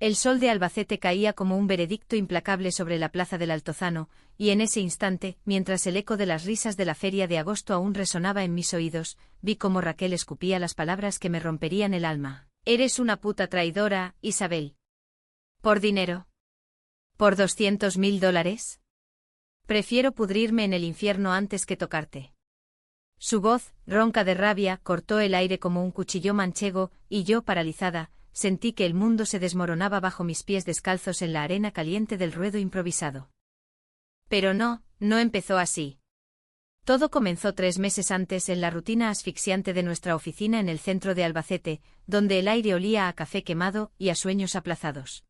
El sol de Albacete caía como un veredicto implacable sobre la plaza del Altozano, y en ese instante, mientras el eco de las risas de la feria de agosto aún resonaba en mis oídos, vi cómo Raquel escupía las palabras que me romperían el alma. «Eres una puta traidora, Isabel». «¿Por dinero? ¿Por $200.000? Prefiero pudrirme en el infierno antes que tocarte». Su voz, ronca de rabia, cortó el aire como un cuchillo manchego, y yo, paralizada, sentí que el mundo se desmoronaba bajo mis pies descalzos en la arena caliente del ruedo improvisado. Pero no empezó así. Todo comenzó 3 meses antes en la rutina asfixiante de nuestra oficina en el centro de Albacete, donde el aire olía a café quemado y a sueños aplazados.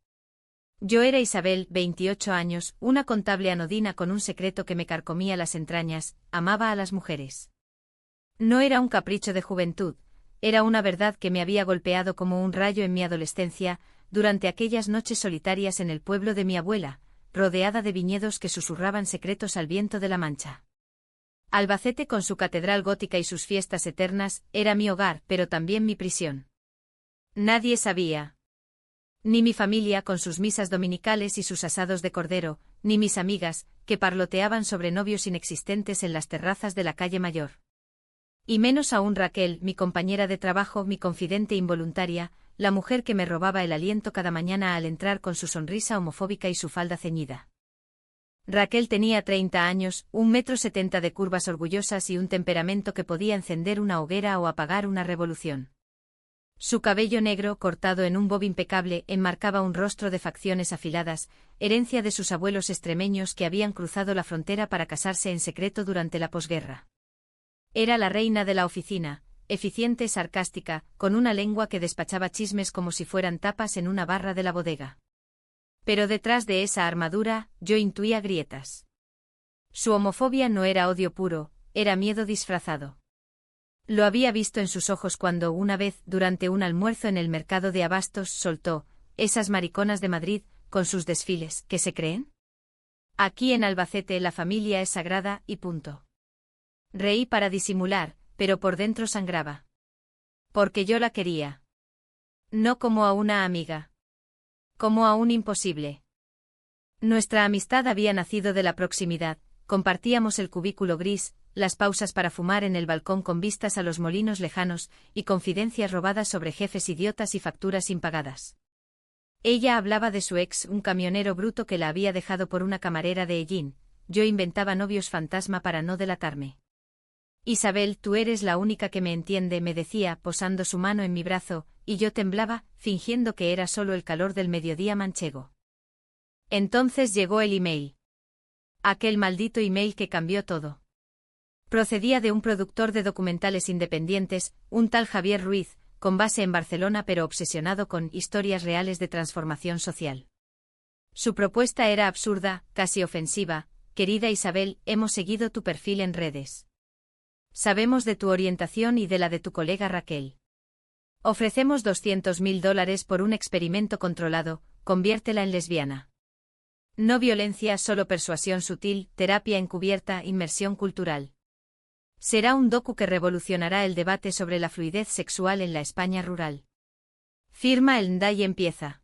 Yo era Isabel, 28 años, una contable anodina con un secreto que me carcomía las entrañas, amaba a las mujeres. No era un capricho de juventud. Era una verdad que me había golpeado como un rayo en mi adolescencia, durante aquellas noches solitarias en el pueblo de mi abuela, rodeada de viñedos que susurraban secretos al viento de la Mancha. Albacete, con su catedral gótica y sus fiestas eternas, era mi hogar, pero también mi prisión. Nadie sabía. Ni mi familia, con sus misas dominicales y sus asados de cordero, ni mis amigas, que parloteaban sobre novios inexistentes en las terrazas de la calle Mayor. Y menos aún Raquel, mi compañera de trabajo, mi confidente involuntaria, la mujer que me robaba el aliento cada mañana al entrar con su sonrisa homofóbica y su falda ceñida. Raquel tenía 30 años, 1,70 m de curvas orgullosas y un temperamento que podía encender una hoguera o apagar una revolución. Su cabello negro, cortado en un bob impecable, enmarcaba un rostro de facciones afiladas, herencia de sus abuelos extremeños que habían cruzado la frontera para casarse en secreto durante la posguerra. Era la reina de la oficina, eficiente, sarcástica, con una lengua que despachaba chismes como si fueran tapas en una barra de la bodega. Pero detrás de esa armadura, yo intuía grietas. Su homofobia no era odio puro, era miedo disfrazado. Lo había visto en sus ojos cuando una vez, durante un almuerzo en el mercado de abastos, soltó: «Esas mariconas de Madrid, con sus desfiles, ¿qué se creen? Aquí en Albacete la familia es sagrada, y punto». Reí para disimular, pero por dentro sangraba. Porque yo la quería. No como a una amiga. Como a un imposible. Nuestra amistad había nacido de la proximidad, compartíamos el cubículo gris, las pausas para fumar en el balcón con vistas a los molinos lejanos, y confidencias robadas sobre jefes idiotas y facturas impagadas. Ella hablaba de su ex, un camionero bruto que la había dejado por una camarera de Ellín. Yo inventaba novios fantasma para no delatarme. «Isabel, tú eres la única que me entiende», me decía, posando su mano en mi brazo, y yo temblaba, fingiendo que era solo el calor del mediodía manchego. Entonces llegó el email. Aquel maldito email que cambió todo. Procedía de un productor de documentales independientes, un tal Javier Ruiz, con base en Barcelona pero obsesionado con historias reales de transformación social. Su propuesta era absurda, casi ofensiva: «Querida Isabel, hemos seguido tu perfil en redes. Sabemos de tu orientación y de la de tu colega Raquel. Ofrecemos $200.000 por un experimento controlado, conviértela en lesbiana. No violencia, solo persuasión sutil, terapia encubierta, inmersión cultural. Será un docu que revolucionará el debate sobre la fluidez sexual en la España rural. Firma el NDA y empieza».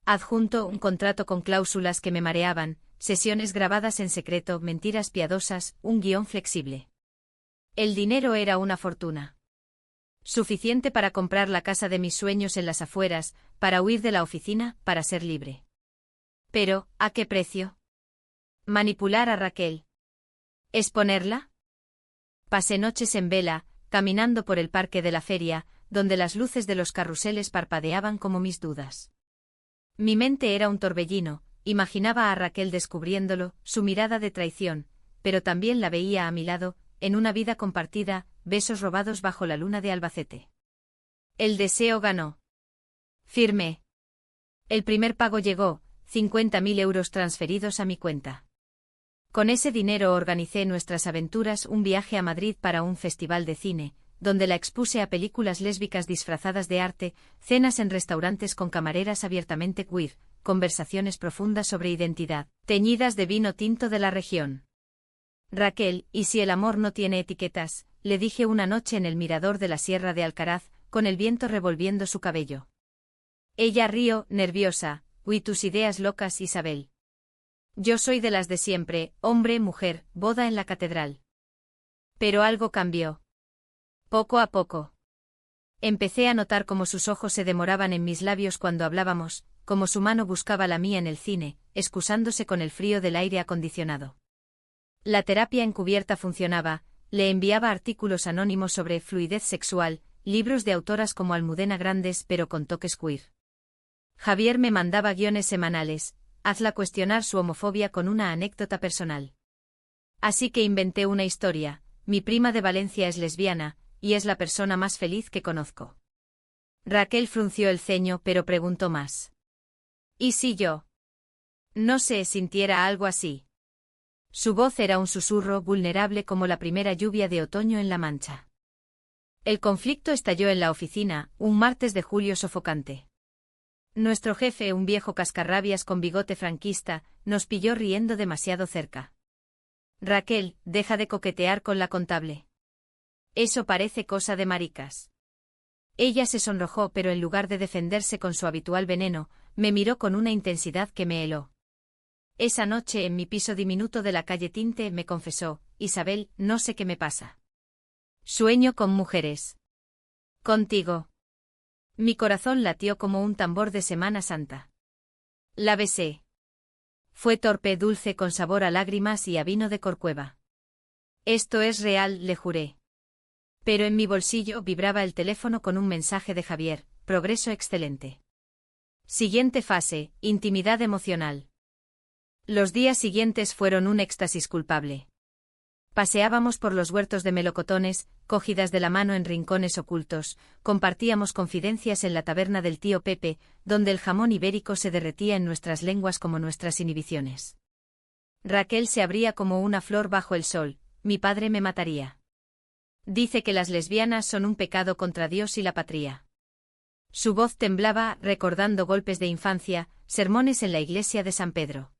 Adjunto un contrato con cláusulas que me mareaban, sesiones grabadas en secreto, mentiras piadosas, un guión flexible. El dinero era una fortuna. Suficiente para comprar la casa de mis sueños en las afueras, para huir de la oficina, para ser libre. Pero, ¿a qué precio? ¿Manipular a Raquel? ¿Exponerla? Pasé noches en vela, caminando por el parque de la feria, donde las luces de los carruseles parpadeaban como mis dudas. Mi mente era un torbellino, imaginaba a Raquel descubriéndolo, su mirada de traición, pero también la veía a mi lado, en una vida compartida, besos robados bajo la luna de Albacete. El deseo ganó. Firmé. El primer pago llegó, 50.000 euros transferidos a mi cuenta. Con ese dinero organicé nuestras aventuras, un viaje a Madrid para un festival de cine, donde la expuse a películas lésbicas disfrazadas de arte, cenas en restaurantes con camareras abiertamente queer, conversaciones profundas sobre identidad, teñidas de vino tinto de la región. «Raquel, ¿y si el amor no tiene etiquetas?», le dije una noche en el mirador de la Sierra de Alcaraz, con el viento revolviendo su cabello. Ella rió, nerviosa. Uy, tus ideas locas, Isabel. Yo soy de las de siempre, hombre, mujer, boda en la catedral. Pero algo cambió. Poco a poco. Empecé a notar cómo sus ojos se demoraban en mis labios cuando hablábamos, cómo su mano buscaba la mía en el cine, excusándose con el frío del aire acondicionado. La terapia encubierta funcionaba, le enviaba artículos anónimos sobre fluidez sexual, libros de autoras como Almudena Grandes pero con toques queer. Javier me mandaba guiones semanales, hazla cuestionar su homofobia con una anécdota personal. Así que inventé una historia, mi prima de Valencia es lesbiana, y es la persona más feliz que conozco. Raquel frunció el ceño pero preguntó más. ¿Y si yo? No sé, sintiera algo así. Su voz era un susurro vulnerable como la primera lluvia de otoño en La Mancha. El conflicto estalló en la oficina, un martes de julio sofocante. Nuestro jefe, un viejo cascarrabias con bigote franquista, nos pilló riendo demasiado cerca. Raquel, deja de coquetear con la contable. Eso parece cosa de maricas. Ella se sonrojó pero en lugar de defenderse con su habitual veneno, me miró con una intensidad que me heló. Esa noche en mi piso diminuto de la calle Tinte me confesó, Isabel, no sé qué me pasa. Sueño con mujeres. Contigo. Mi corazón latió como un tambor de Semana Santa. La besé. Fue torpe, dulce, con sabor a lágrimas y a vino de Corcueva. Esto es real, le juré. Pero en mi bolsillo vibraba el teléfono con un mensaje de Javier, progreso excelente. Siguiente fase, intimidad emocional. Los días siguientes fueron un éxtasis culpable. Paseábamos por los huertos de melocotones, cogidas de la mano en rincones ocultos, compartíamos confidencias en la taberna del tío Pepe, donde el jamón ibérico se derretía en nuestras lenguas como nuestras inhibiciones. Raquel se abría como una flor bajo el sol, mi padre me mataría. Dice que las lesbianas son un pecado contra Dios y la patria. Su voz temblaba, recordando golpes de infancia, sermones en la iglesia de San Pedro.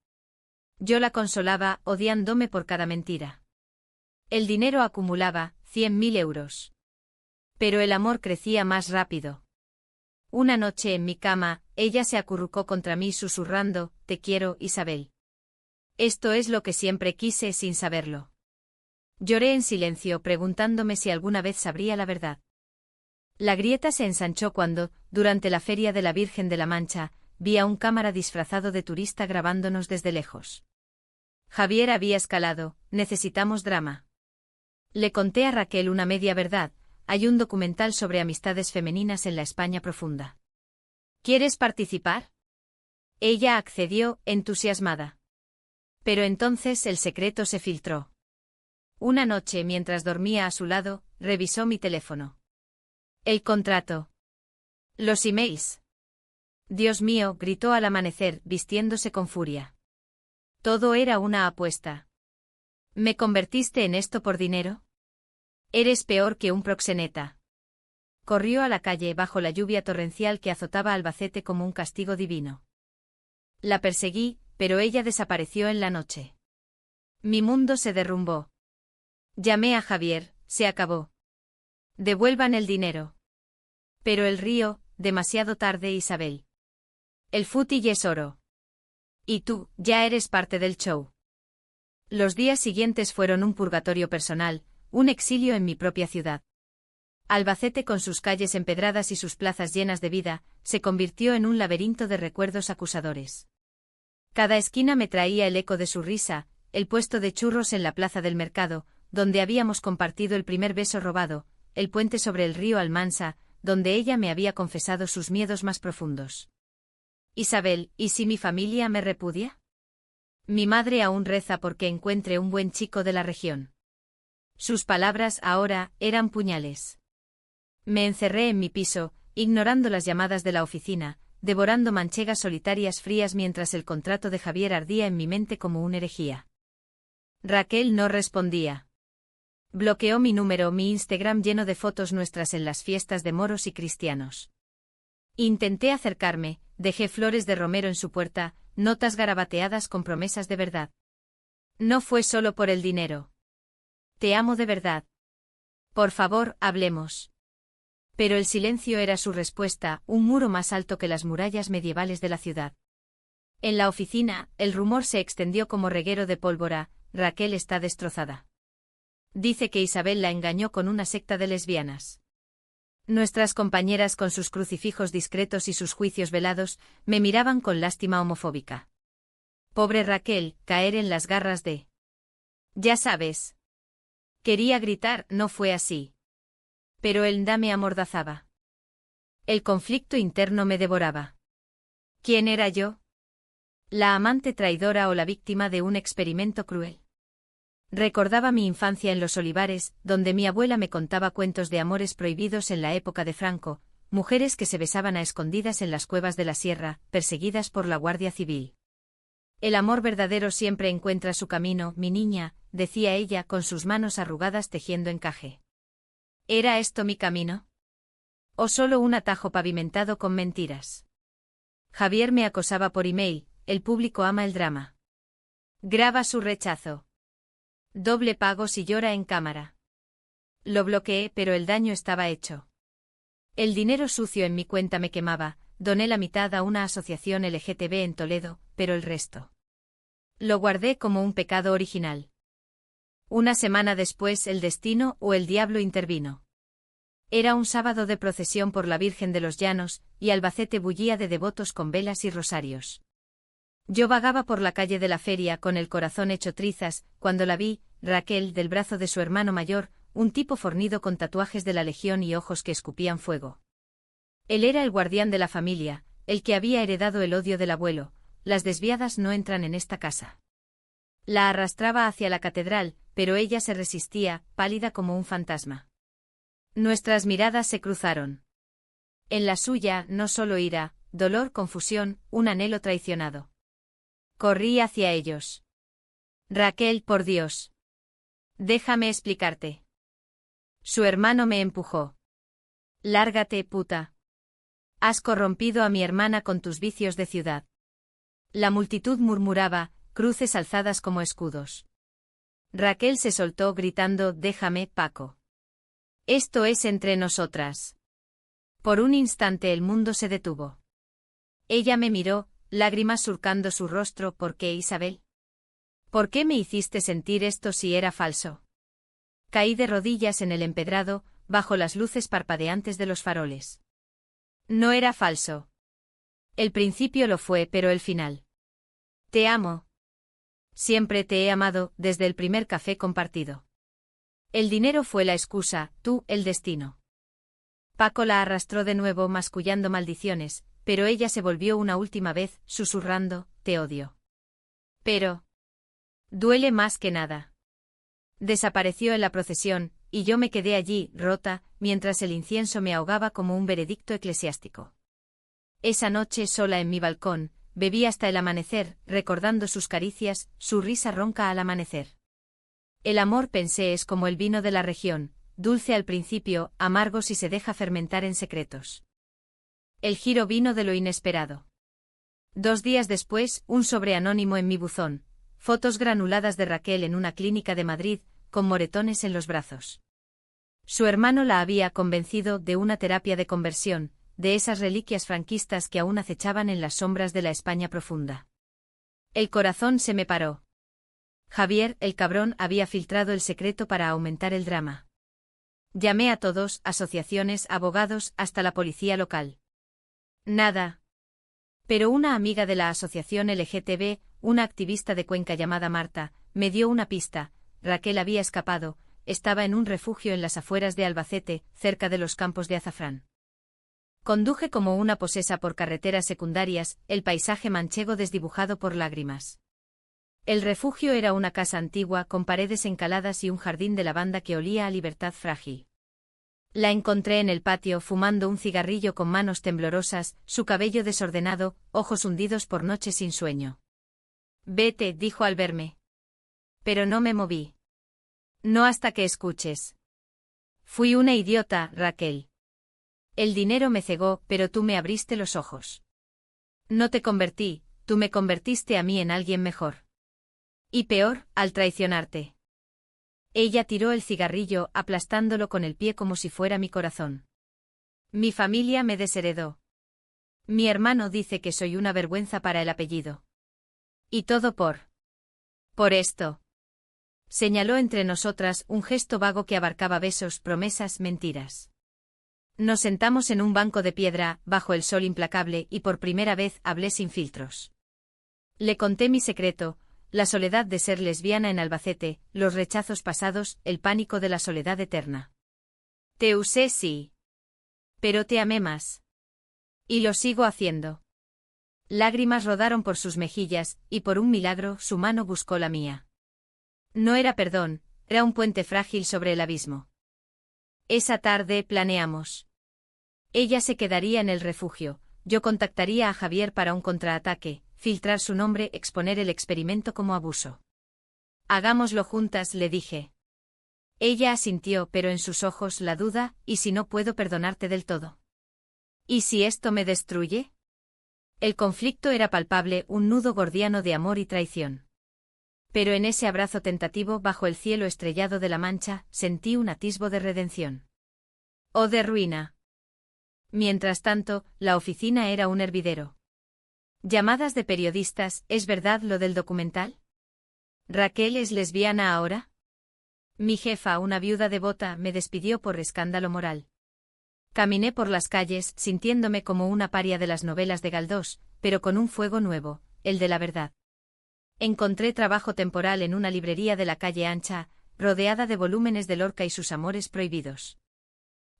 Yo la consolaba, odiándome por cada mentira. El dinero acumulaba, 100.000 euros. Pero el amor crecía más rápido. Una noche en mi cama, ella se acurrucó contra mí susurrando, te quiero, Isabel. Esto es lo que siempre quise sin saberlo. Lloré en silencio preguntándome si alguna vez sabría la verdad. La grieta se ensanchó cuando, durante la Feria de la Virgen de la Mancha, vi a un cámara disfrazado de turista grabándonos desde lejos. Javier había escalado, necesitamos drama. Le conté a Raquel una media verdad, hay un documental sobre amistades femeninas en la España profunda. ¿Quieres participar? Ella accedió, entusiasmada. Pero entonces el secreto se filtró. Una noche mientras dormía a su lado, revisó mi teléfono. El contrato. Los emails. Dios mío, gritó al amanecer, vistiéndose con furia. Todo era una apuesta. ¿Me convertiste en esto por dinero? Eres peor que un proxeneta. Corrió a la calle bajo la lluvia torrencial que azotaba Albacete como un castigo divino. La perseguí, pero ella desapareció en la noche. Mi mundo se derrumbó. Llamé a Javier, se acabó. Devuelvan el dinero. Pero el río, demasiado tarde, Isabel. El fútil es oro. Y tú, ya eres parte del show. Los días siguientes fueron un purgatorio personal, un exilio en mi propia ciudad. Albacete, con sus calles empedradas y sus plazas llenas de vida, se convirtió en un laberinto de recuerdos acusadores. Cada esquina me traía el eco de su risa, el puesto de churros en la plaza del mercado, donde habíamos compartido el primer beso robado, el puente sobre el río Almansa, donde ella me había confesado sus miedos más profundos. Isabel, ¿y si mi familia me repudia? Mi madre aún reza porque encuentre un buen chico de la región. Sus palabras ahora eran puñales. Me encerré en mi piso, ignorando las llamadas de la oficina, devorando manchegas solitarias frías mientras el contrato de Javier ardía en mi mente como una herejía. Raquel no respondía. Bloqueó mi número, mi Instagram lleno de fotos nuestras en las fiestas de moros y cristianos. Intenté acercarme, dejé flores de romero en su puerta, notas garabateadas con promesas de verdad. No fue solo por el dinero. Te amo de verdad. Por favor, hablemos. Pero el silencio era su respuesta, un muro más alto que las murallas medievales de la ciudad. En la oficina, el rumor se extendió como reguero de pólvora: Raquel está destrozada. Dice que Isabel la engañó con una secta de lesbianas. Nuestras compañeras, con sus crucifijos discretos y sus juicios velados, me miraban con lástima homofóbica. Pobre Raquel, caer en las garras de... Ya sabes. Quería gritar, no fue así. Pero el nda me amordazaba. El conflicto interno me devoraba. ¿Quién era yo? ¿La amante traidora o la víctima de un experimento cruel? Recordaba mi infancia en los olivares, donde mi abuela me contaba cuentos de amores prohibidos en la época de Franco, mujeres que se besaban a escondidas en las cuevas de la sierra, perseguidas por la Guardia Civil. El amor verdadero siempre encuentra su camino, mi niña, decía ella con sus manos arrugadas tejiendo encaje. ¿Era esto mi camino? ¿O solo un atajo pavimentado con mentiras? Javier me acosaba por email: el público ama el drama. Graba su rechazo. Doble pago si llora en cámara. Lo bloqueé, pero el daño estaba hecho. El dinero sucio en mi cuenta me quemaba, doné la mitad a una asociación LGTB en Toledo, pero el resto lo guardé como un pecado original. Una semana después, el destino o el diablo intervino. Era un sábado de procesión por la Virgen de los Llanos, y Albacete bullía de devotos con velas y rosarios. Yo vagaba por la calle de la feria con el corazón hecho trizas, cuando la vi, Raquel, del brazo de su hermano mayor, un tipo fornido con tatuajes de la Legión y ojos que escupían fuego. Él era el guardián de la familia, el que había heredado el odio del abuelo: las desviadas no entran en esta casa. La arrastraba hacia la catedral, pero ella se resistía, pálida como un fantasma. Nuestras miradas se cruzaron. En la suya, no solo ira, dolor, confusión, un anhelo traicionado. Corrí hacia ellos. Raquel, por Dios. Déjame explicarte. Su hermano me empujó. Lárgate, puta. Has corrompido a mi hermana con tus vicios de ciudad. La multitud murmuraba, cruces alzadas como escudos. Raquel se soltó gritando: déjame, Paco. Esto es entre nosotras. Por un instante el mundo se detuvo. Ella me miró, lágrimas surcando su rostro. ¿Por qué, Isabel? ¿Por qué me hiciste sentir esto si era falso? Caí de rodillas en el empedrado, bajo las luces parpadeantes de los faroles. No era falso. El principio lo fue, pero el final. Te amo. Siempre te he amado, desde el primer café compartido. El dinero fue la excusa, tú, el destino. Paco la arrastró de nuevo mascullando maldiciones, pero ella se volvió una última vez, susurrando: te odio. Pero... duele más que nada. Desapareció en la procesión, y yo me quedé allí, rota, mientras el incienso me ahogaba como un veredicto eclesiástico. Esa noche, sola en mi balcón, bebí hasta el amanecer, recordando sus caricias, su risa ronca al amanecer. El amor, pensé, es como el vino de la región, dulce al principio, amargo si se deja fermentar en secretos. El giro vino de lo inesperado. 2 días después, un sobre anónimo en mi buzón: fotos granuladas de Raquel en una clínica de Madrid, con moretones en los brazos. Su hermano la había convencido de una terapia de conversión, de esas reliquias franquistas que aún acechaban en las sombras de la España profunda. El corazón se me paró. Javier, el cabrón, había filtrado el secreto para aumentar el drama. Llamé a todos, asociaciones, abogados, hasta la policía local. Nada. Pero una amiga de la asociación LGTB, una activista de Cuenca llamada Marta, me dio una pista: Raquel había escapado, estaba en un refugio en las afueras de Albacete, cerca de los campos de azafrán. Conduje como una posesa por carreteras secundarias, el paisaje manchego desdibujado por lágrimas. El refugio era una casa antigua con paredes encaladas y un jardín de lavanda que olía a libertad frágil. La encontré en el patio fumando un cigarrillo con manos temblorosas, su cabello desordenado, ojos hundidos por noches sin sueño. Vete, dijo al verme. Pero no me moví. No hasta que escuches. Fui una idiota, Raquel. El dinero me cegó, pero tú me abriste los ojos. No te convertí, tú me convertiste a mí en alguien mejor. Y peor, al traicionarte. Ella tiró el cigarrillo, aplastándolo con el pie como si fuera mi corazón. Mi familia me desheredó. Mi hermano dice que soy una vergüenza para el apellido. Y todo por esto. Señaló entre nosotras un gesto vago que abarcaba besos, promesas, mentiras. Nos sentamos en un banco de piedra, bajo el sol implacable, y por primera vez hablé sin filtros. Le conté mi secreto, la soledad de ser lesbiana en Albacete, los rechazos pasados, el pánico de la soledad eterna. Te usé, sí. Pero te amé más. Y lo sigo haciendo. Lágrimas rodaron por sus mejillas, y por un milagro su mano buscó la mía. No era perdón, era un puente frágil sobre el abismo. Esa tarde planeamos. Ella se quedaría en el refugio, yo contactaría a Javier para un contraataque, filtrar su nombre, exponer el experimento como abuso. Hagámoslo juntas, le dije. Ella asintió, pero en sus ojos la duda, ¿y si no puedo perdonarte del todo? ¿Y si esto me destruye? El conflicto era palpable, un nudo gordiano de amor y traición. Pero en ese abrazo tentativo bajo el cielo estrellado de la Mancha, sentí un atisbo de redención. O de ruina. Mientras tanto, la oficina era un hervidero. Llamadas de periodistas, ¿es verdad lo del documental? ¿Raquel es lesbiana ahora? Mi jefa, una viuda devota, me despidió por escándalo moral. Caminé por las calles, sintiéndome como una paria de las novelas de Galdós, pero con un fuego nuevo, el de la verdad. Encontré trabajo temporal en una librería de la calle Ancha, rodeada de volúmenes de Lorca y sus amores prohibidos.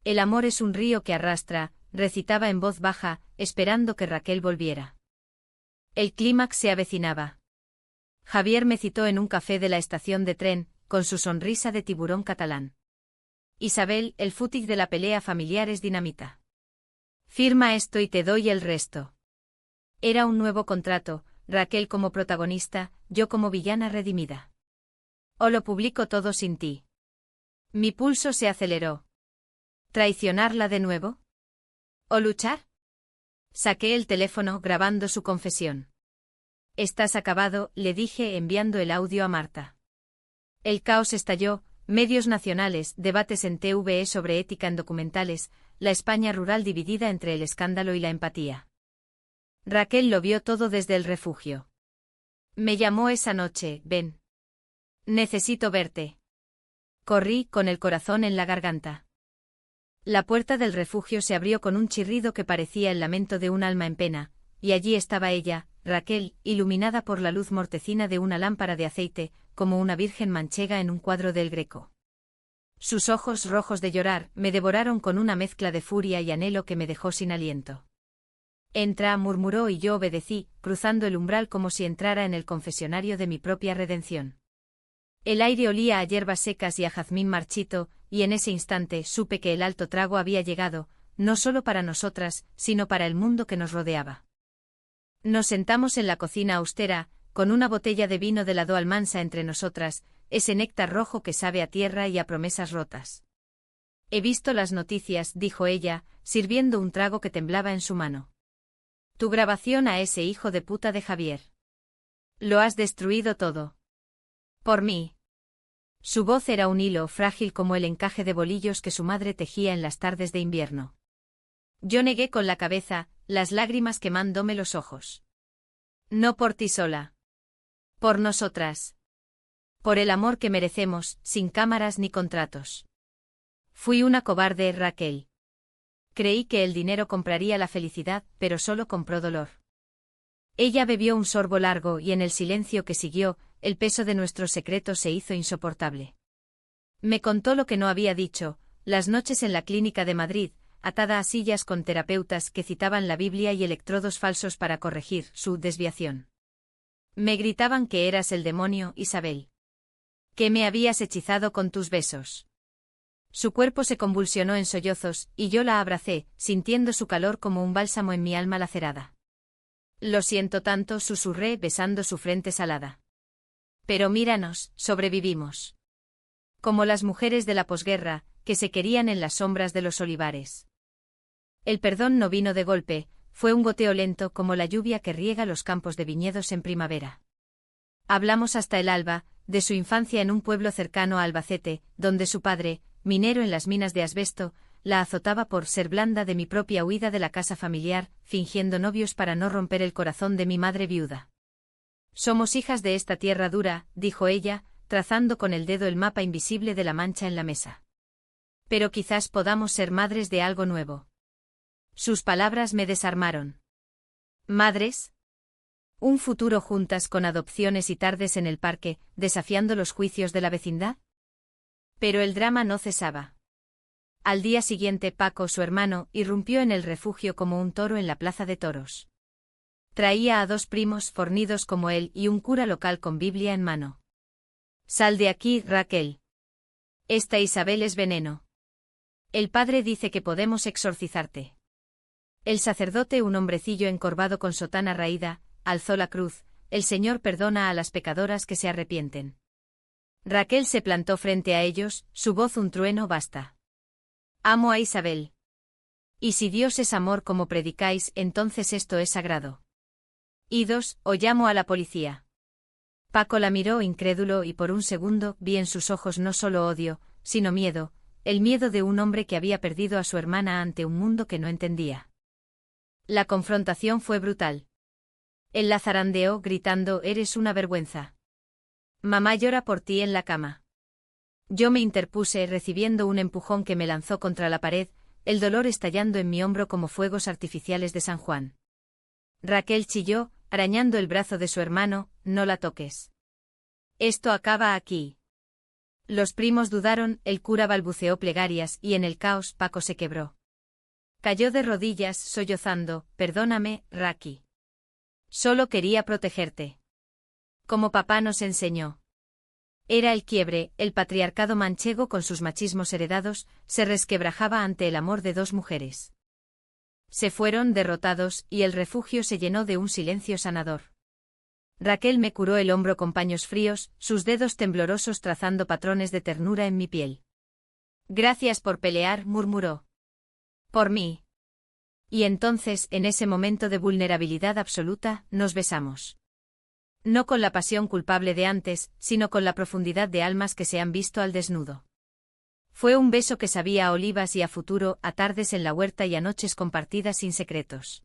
El amor es un río que arrastra, recitaba en voz baja, esperando que Raquel volviera. El clímax se avecinaba. Javier me citó en un café de la estación de tren, con su sonrisa de tiburón catalán. Isabel, el fútil de la pelea familiar es dinamita. Firma esto y te doy el resto. Era un nuevo contrato, Raquel como protagonista, yo como villana redimida. O lo publico todo sin ti. Mi pulso se aceleró. ¿Traicionarla de nuevo? ¿O luchar? Saqué el teléfono grabando su confesión. Estás acabado, le dije enviando el audio a Marta. El caos estalló, medios nacionales, debates en TVE sobre ética en documentales, la España rural dividida entre el escándalo y la empatía. Raquel lo vio todo desde el refugio. Me llamó esa noche, ven. Necesito verte. Corrí, con el corazón en la garganta. La puerta del refugio se abrió con un chirrido que parecía el lamento de un alma en pena, y allí estaba ella, Raquel, iluminada por la luz mortecina de una lámpara de aceite, como una virgen manchega en un cuadro del Greco. Sus ojos rojos de llorar me devoraron con una mezcla de furia y anhelo que me dejó sin aliento. Entra, murmuró y yo obedecí, cruzando el umbral como si entrara en el confesionario de mi propia redención. El aire olía a hierbas secas y a jazmín marchito, y en ese instante supe que el alto trago había llegado, no solo para nosotras, sino para el mundo que nos rodeaba. Nos sentamos en la cocina austera, con una botella de vino de la Do Almansa entre nosotras, ese néctar rojo que sabe a tierra y a promesas rotas. He visto las noticias, dijo ella, sirviendo un trago que temblaba en su mano. Tu grabación a ese hijo de puta de Javier. Lo has destruido todo. Por mí. Su voz era un hilo frágil como el encaje de bolillos que su madre tejía en las tardes de invierno. Yo negué con la cabeza, las lágrimas quemándome los ojos. No por ti sola. Por nosotras. Por el amor que merecemos, sin cámaras ni contratos. Fui una cobarde, Raquel. Creí que el dinero compraría la felicidad, pero solo compró dolor. Ella bebió un sorbo largo y en el silencio que siguió, el peso de nuestros secretos se hizo insoportable. Me contó lo que no había dicho, las noches en la clínica de Madrid, atada a sillas con terapeutas que citaban la Biblia y electrodos falsos para corregir su desviación. Me gritaban que eras el demonio, Isabel. Que me habías hechizado con tus besos. Su cuerpo se convulsionó en sollozos, y yo la abracé, sintiendo su calor como un bálsamo en mi alma lacerada. Lo siento tanto, susurré besando su frente salada. Pero míranos, sobrevivimos. Como las mujeres de la posguerra, que se querían en las sombras de los olivares. El perdón no vino de golpe, fue un goteo lento como la lluvia que riega los campos de viñedos en primavera. Hablamos hasta el alba, de su infancia en un pueblo cercano a Albacete, donde su padre, minero en las minas de asbesto, la azotaba por ser blanda de mi propia huida de la casa familiar, fingiendo novios para no romper el corazón de mi madre viuda. Somos hijas de esta tierra dura, dijo ella, trazando con el dedo el mapa invisible de la mancha en la mesa. Pero quizás podamos ser madres de algo nuevo. Sus palabras me desarmaron. ¿Madres? ¿Un futuro juntas con adopciones y tardes en el parque, desafiando los juicios de la vecindad? Pero el drama no cesaba. Al día siguiente Paco, su hermano, irrumpió en el refugio como un toro en la plaza de toros. Traía a 2 primos fornidos como él y un cura local con Biblia en mano. «Sal de aquí, Raquel. Esta Isabel es veneno. El padre dice que podemos exorcizarte». El sacerdote, un hombrecillo encorvado con sotana raída, alzó la cruz. «El Señor perdona a las pecadoras que se arrepienten». Raquel se plantó frente a ellos, su voz un trueno. «Basta. Amo a Isabel. Y si Dios es amor como predicáis, entonces esto es sagrado. Idos, o llamo a la policía». Paco la miró incrédulo y por un segundo vi en sus ojos no solo odio, sino miedo, el miedo de un hombre que había perdido a su hermana ante un mundo que no entendía. La confrontación fue brutal. Él la zarandeó gritando: «Eres una vergüenza. Mamá llora por ti en la cama». Yo me interpuse recibiendo un empujón que me lanzó contra la pared, el dolor estallando en mi hombro como fuegos artificiales de San Juan. Raquel chilló, arañando el brazo de su hermano: «No la toques. Esto acaba aquí». Los primos dudaron, el cura balbuceó plegarias y en el caos Paco se quebró. Cayó de rodillas, sollozando: «Perdóname, Raki. Solo quería protegerte. Como papá nos enseñó». Era el quiebre, el patriarcado manchego con sus machismos heredados, se resquebrajaba ante el amor de 2 mujeres. Se fueron derrotados y el refugio se llenó de un silencio sanador. Raquel me curó el hombro con paños fríos, sus dedos temblorosos trazando patrones de ternura en mi piel. «Gracias por pelear», murmuró. «Por mí». Y entonces, en ese momento de vulnerabilidad absoluta, nos besamos. No con la pasión culpable de antes, sino con la profundidad de almas que se han visto al desnudo. Fue un beso que sabía a olivas y a futuro, a tardes en la huerta y a noches compartidas sin secretos.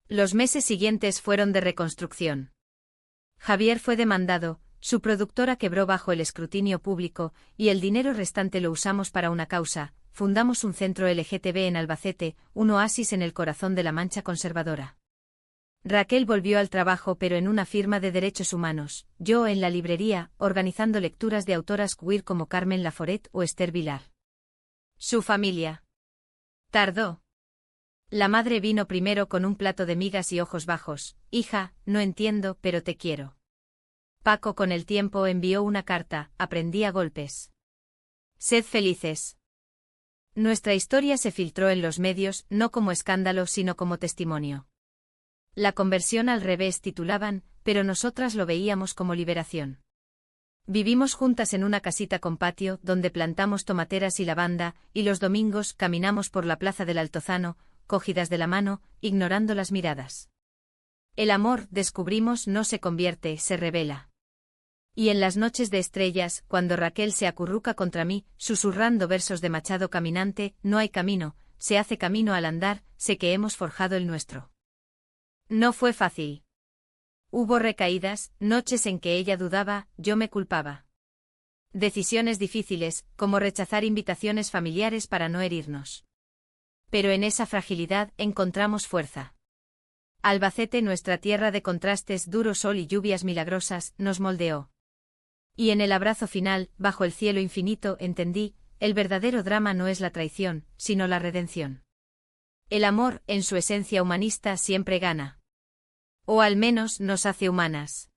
Los meses siguientes fueron de reconstrucción. Javier fue demandado, su productora quebró bajo el escrutinio público, y el dinero restante lo usamos para una causa. Fundamos un centro LGTB en Albacete, un oasis en el corazón de la Mancha conservadora. Raquel volvió al trabajo, pero en una firma de derechos humanos, yo en la librería, organizando lecturas de autoras queer como Carmen Laforet o Esther Vilar. Su familia. Tardó. La madre vino primero con un plato de migas y ojos bajos: «Hija, no entiendo, pero te quiero». Paco con el tiempo envió una carta: «Aprendí a golpes. Sed felices». Nuestra historia se filtró en los medios, no como escándalo sino como testimonio. La conversión al revés titulaban, pero nosotras lo veíamos como liberación. Vivimos juntas en una casita con patio, donde plantamos tomateras y lavanda, y los domingos caminamos por la plaza del Altozano, cogidas de la mano, ignorando las miradas. El amor, descubrimos, no se convierte, se revela. Y en las noches de estrellas, cuando Raquel se acurruca contra mí, susurrando versos de Machado Caminante: «No hay camino, se hace camino al andar», sé que hemos forjado el nuestro. No fue fácil. Hubo recaídas, noches en que ella dudaba, yo me culpaba. Decisiones difíciles, como rechazar invitaciones familiares para no herirnos. Pero en esa fragilidad encontramos fuerza. Albacete, nuestra tierra de contrastes, duro sol y lluvias milagrosas, nos moldeó. Y en el abrazo final, bajo el cielo infinito, entendí: el verdadero drama no es la traición, sino la redención. El amor, en su esencia humanista, siempre gana. O al menos nos hace humanas.